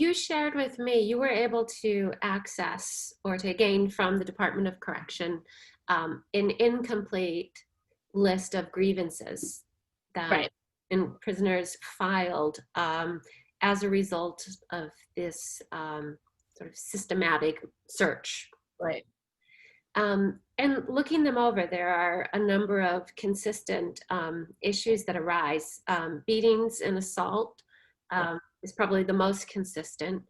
you shared with me, you were able to access or to gain from the Department of Correction an incomplete list of grievances that Right, prisoners filed as a result of this sort of systematic search. right. And looking them over, there are a number of consistent issues that arise. Beatings and assault Yeah. is probably the most consistent.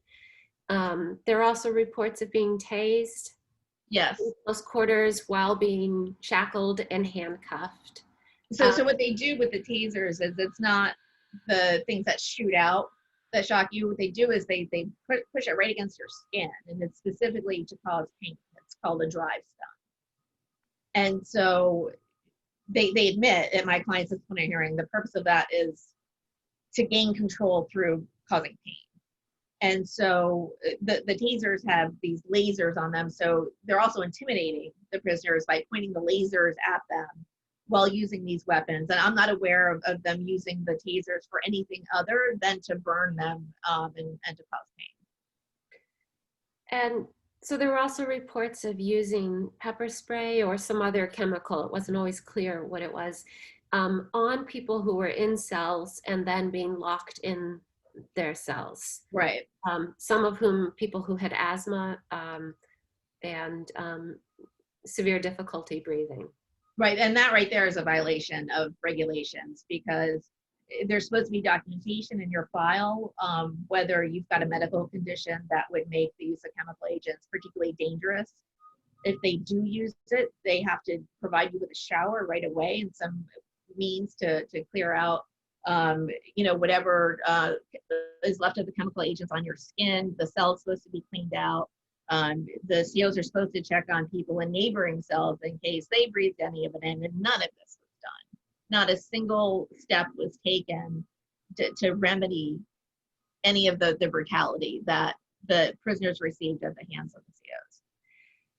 There are also reports of being tased in Yes. close quarters while being shackled and handcuffed. So what they do with the tasers is it's not the things that shoot out that shock you. What they do is they push it right against your skin, and it's specifically to cause pain. It's called a drive stun. And so they admit at my client's disciplinary hearing, the purpose of that is to gain control through causing pain. And so the tasers have these lasers on them. So they're also intimidating the prisoners by pointing the lasers at them while using these weapons. And I'm not aware of them using the tasers for anything other than to burn them and to cause pain. And so there were also reports of using pepper spray or some other chemical, it wasn't always clear what it was, on people who were in cells and then being locked in their cells. Right. Some of whom people who had asthma and severe difficulty breathing. Right. And that right there is a violation of regulations because there's supposed to be documentation in your file, whether you've got a medical condition that would make the use of chemical agents particularly dangerous. If they do use it, they have to provide you with a shower right away and some means to clear out, whatever is left of the chemical agents on your skin. The cell's supposed to be cleaned out. The COs are supposed to check on people in neighboring cells in case they breathed any of it in, and none of this was done. Not a single step was taken to remedy any of the brutality that the prisoners received at the hands of the COs.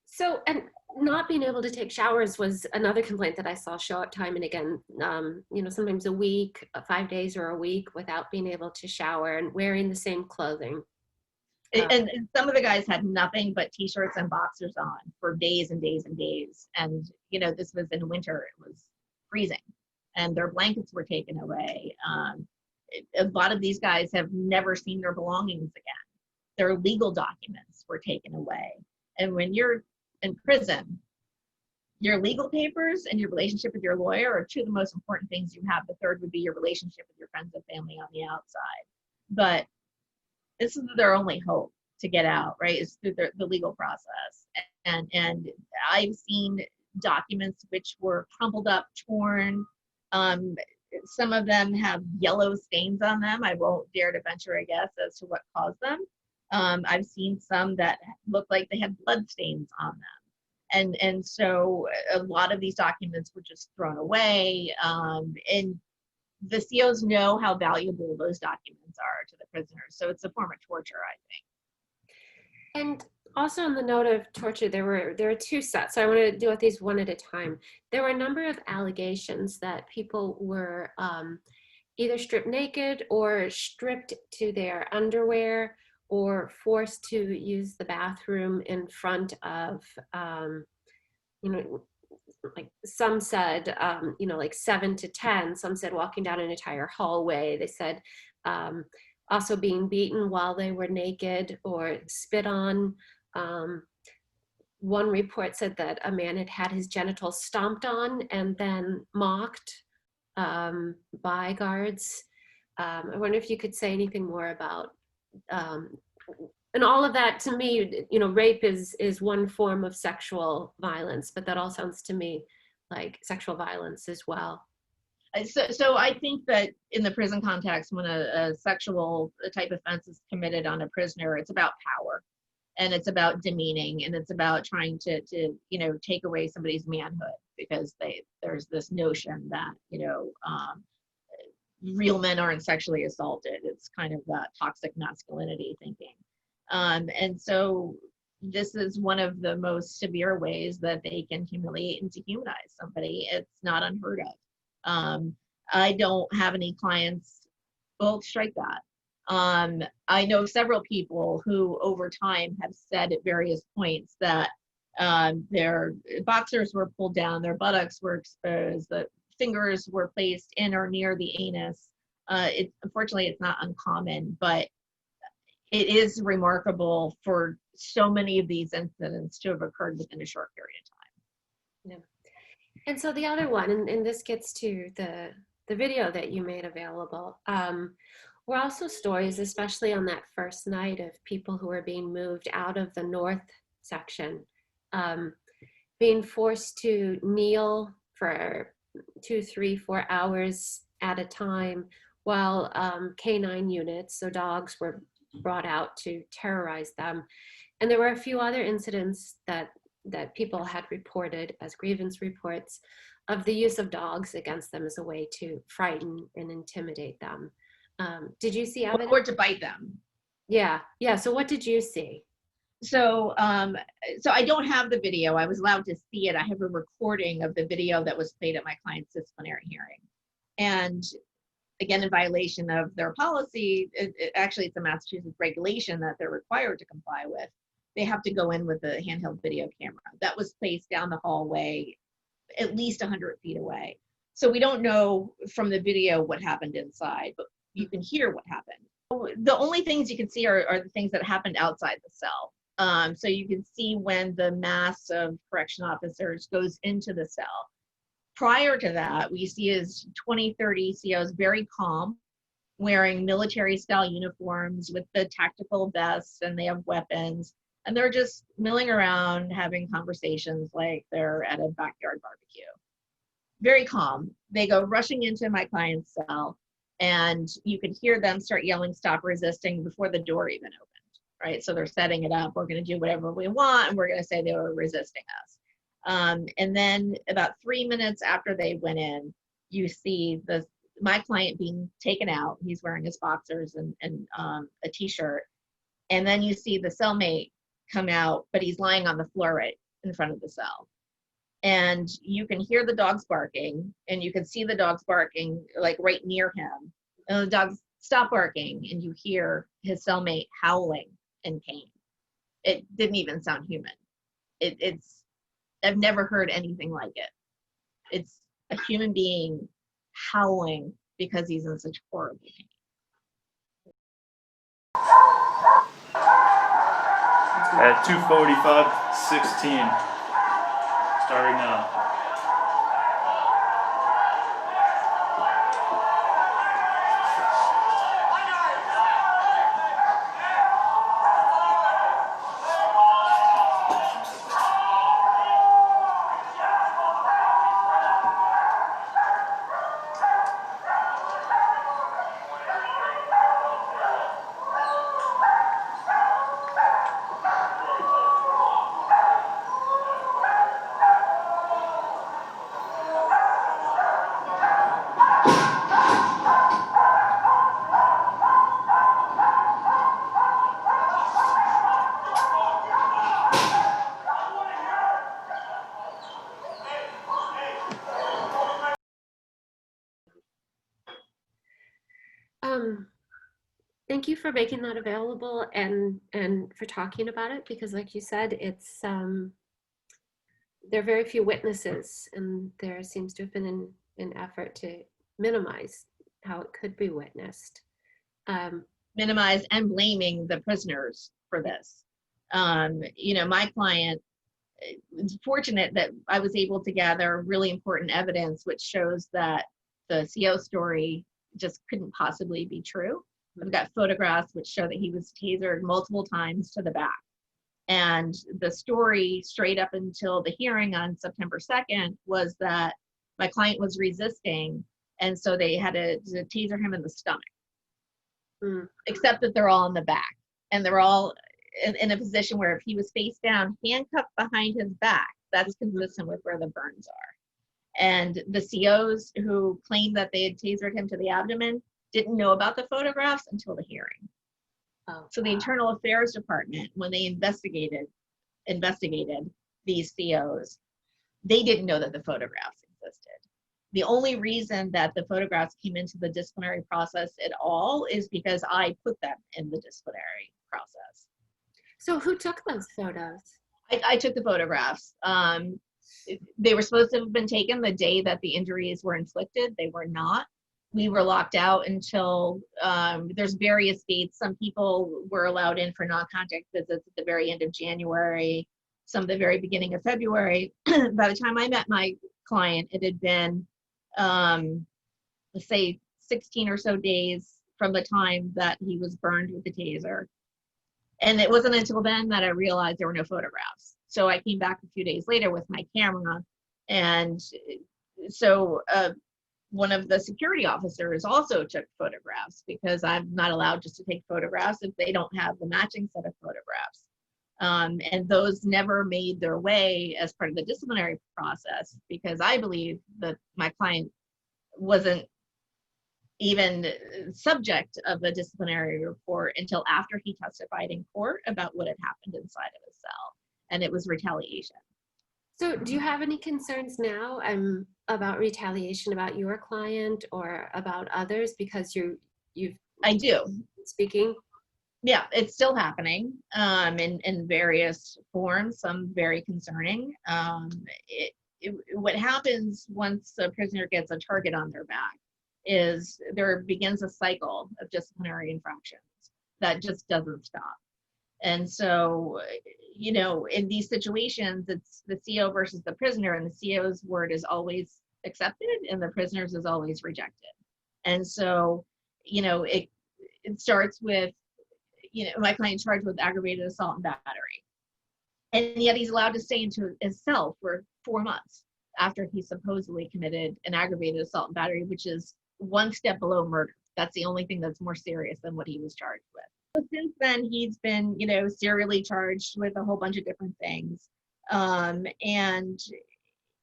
So, and not being able to take showers was another complaint that I saw show up time and again. Sometimes a week, 5 days or a week without being able to shower and wearing the same clothing. And some of the guys had nothing but t-shirts and boxers on for days and days and days. And, this was in winter, it was freezing and their blankets were taken away. A lot of these guys have never seen their belongings again. Their legal documents were taken away. And when you're in prison, your legal papers and your relationship with your lawyer are two of the most important things you have. The third would be your relationship with your friends and family on the outside. But this is their only hope to get out, right? Is through the legal process. And I've seen documents which were crumpled up, torn. Some of them have yellow stains on them. I won't dare to venture a guess as to what caused them. I've seen some that look like they had blood stains on them. And so a lot of these documents were just thrown away. And the COs know how valuable those documents are to the prisoners. So it's a form of torture, I think. And also on the note of torture, there are two sets. So I want to deal with these one at a time. There were a number of allegations that people were either stripped naked or stripped to their underwear or forced to use the bathroom in front of, like some said, like 7 to 10, some said walking down an entire hallway. They said also being beaten while they were naked or spit on. One report said that a man had had his genitals stomped on and then mocked by guards. I wonder if you could say anything more about, and all of that to me, rape is one form of sexual violence, but that all sounds to me like sexual violence as well. So I think that in the prison context, when a sexual type offense is committed on a prisoner, it's about power and it's about demeaning and it's about trying to take away somebody's manhood because there's this notion that, real men aren't sexually assaulted. It's kind of that toxic masculinity thinking. And so this is one of the most severe ways that they can humiliate and dehumanize somebody. It's not unheard of. I don't have any clients, well, strike that. I know several people who over time have said at various points that their boxers were pulled down, their buttocks were exposed, the fingers were placed in or near the anus. Unfortunately, it's not uncommon, but it is remarkable for so many of these incidents to have occurred within a short period of time. Yeah. And so the other one, and this gets to the video that you made available, were also stories, especially on that first night, of people who were being moved out of the north section, being forced to kneel for 2, 3, 4 hours at a time while canine units, so dogs, were brought out to terrorize them. And there were a few other incidents that people had reported as grievance reports of the use of dogs against them as a way to frighten and intimidate them. Did you see evidence? Or to bite them. Yeah. So what did you see? So I don't have the video. I was allowed to see it. I have a recording of the video that was played at my client's disciplinary hearing. And again, in violation of their policy, actually it's a Massachusetts regulation that they're required to comply with. They have to go in with a handheld video camera that was placed down the hallway at least 100 feet away. So we don't know from the video what happened inside, but you can hear what happened. The only things you can see are the things that happened outside the cell. So you can see when the mass of correction officers goes into the cell. Prior to that, we see as 20, 30 COs very calm, wearing military style uniforms with the tactical vests, and they have weapons, and they're just milling around having conversations like they're at a backyard barbecue. Very calm. They go rushing into my client's cell, and you can hear them start yelling, "Stop resisting," before the door even opened, right? So they're setting it up. We're going to do whatever we want, and we're going to say they were resisting us. And then about 3 minutes after they went in, you see my client being taken out. He's wearing his boxers and a t-shirt. And then you see the cellmate come out, but he's lying on the floor right in front of the cell. And you can hear the dogs barking, and you can see the dogs barking like right near him. And the dogs stop barking, and you hear his cellmate howling in pain. It didn't even sound human. I've never heard anything like it. It's a human being howling because he's in such horrible pain. At 2:45:16, starting now. Thank you for making that available and for talking about it, because like you said, it's there are very few witnesses, and there seems to have been an effort to minimize how it could be witnessed. Minimize and blaming the prisoners for this. My client, it's fortunate that I was able to gather really important evidence which shows that the CO story just couldn't possibly be true. I've got photographs which show that he was tasered multiple times to the back. And the story straight up until the hearing on September 2nd was that my client was resisting, and so they had to taser him in the stomach. Except that they're all in the back, and they're all in a position where if he was face down, handcuffed behind his back, that's consistent with where the burns are. And the COs who claimed that they had tasered him to the abdomen didn't know about the photographs until the hearing. So the Internal Affairs Department, when they investigated these COs, they didn't know that the photographs existed. The only reason that the photographs came into the disciplinary process at all is because I put them in the disciplinary process. So who took those photos? I took the photographs. They were supposed to have been taken the day that the injuries were inflicted. They were not. We were locked out until there's various dates. Some people were allowed in for non-contact visits at the very end of January, some at the very beginning of February. By the time I met my client, it had been, let's say, 16 or so days from the time that he was burned with the taser. And it wasn't until then that I realized there were no photographs. So I came back a few days later with my camera. And so one of the security officers also took photographs, because I'm not allowed just to take photographs if they don't have the matching set of photographs. And those never made their way as part of the disciplinary process, because I believe that my client wasn't even subject of a disciplinary report until after he testified in court about what had happened inside of his cell, and it was retaliation. So do you have any concerns now about retaliation about your client or about others, because you've I do. speaking? Yeah, it's still happening in various forms, some very concerning. What happens once a prisoner gets a target on their back is there begins a cycle of disciplinary infractions that just doesn't stop. And so, in these situations, it's the CO versus the prisoner, and the CO's word is always accepted and the prisoner's is always rejected. And so, it starts with, my client charged with aggravated assault and battery. And yet he's allowed to stay into his cell for 4 months after he supposedly committed an aggravated assault and battery, which is one step below murder. That's the only thing that's more serious than what he was charged with. So since then, he's been, serially charged with a whole bunch of different things. And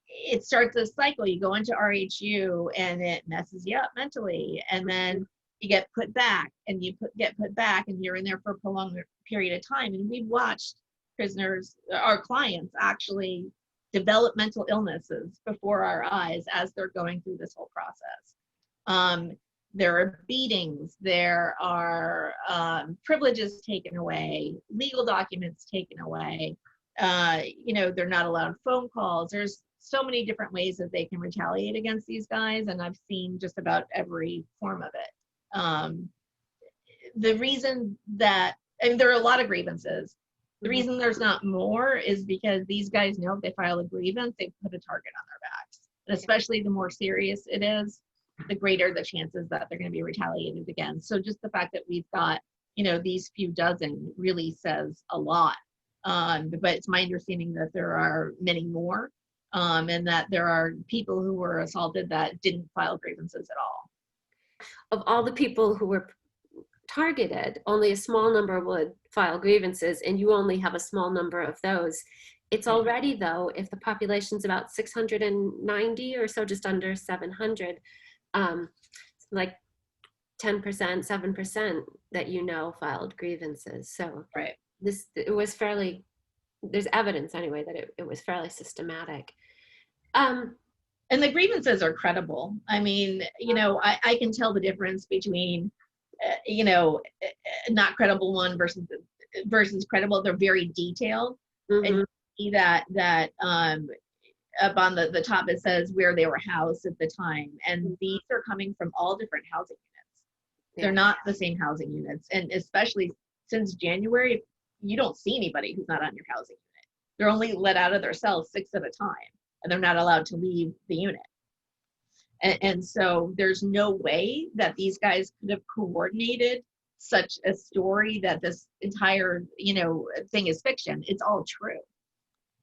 it starts a cycle. You go into RHU and it messes you up mentally. And then you get put back and get put back and you're in there for a prolonged period of time. And we've watched prisoners, our clients, actually develop mental illnesses before our eyes as they're going through this whole process. There are beatings, there are privileges taken away, legal documents taken away. They're not allowed phone calls. There's so many different ways that they can retaliate against these guys, and I've seen just about every form of it. The reason that, and there are a lot of grievances. The reason there's not more is because these guys know if they file a grievance, they put a target on their backs. And especially the more serious it is, the greater the chances that they're going to be retaliated against. So just the fact that we've got, these few dozen really says a lot. But it's my understanding that there are many more, and that there are people who were assaulted that didn't file grievances at all. Of all the people who were targeted, only a small number would file grievances, and you only have a small number of those. It's already, though, if the population's about 690 or so, just under 700, like 10%, 7% that filed grievances. So right. It was fairly, there's evidence anyway that it was fairly systematic. And the grievances are credible. I mean, I can tell the difference between, not credible one versus credible. They're very detailed. Mm-hmm. And you see that up on the top, it says where they were housed at the time. And these are coming from all different housing units. Yeah. They're not the same housing units. And especially since January, you don't see anybody who's not on your housing unit. They're only let out of their cells 6 at a time, and they're not allowed to leave the unit. And so there's no way that these guys could have coordinated such a story that this entire, thing is fiction. It's all true.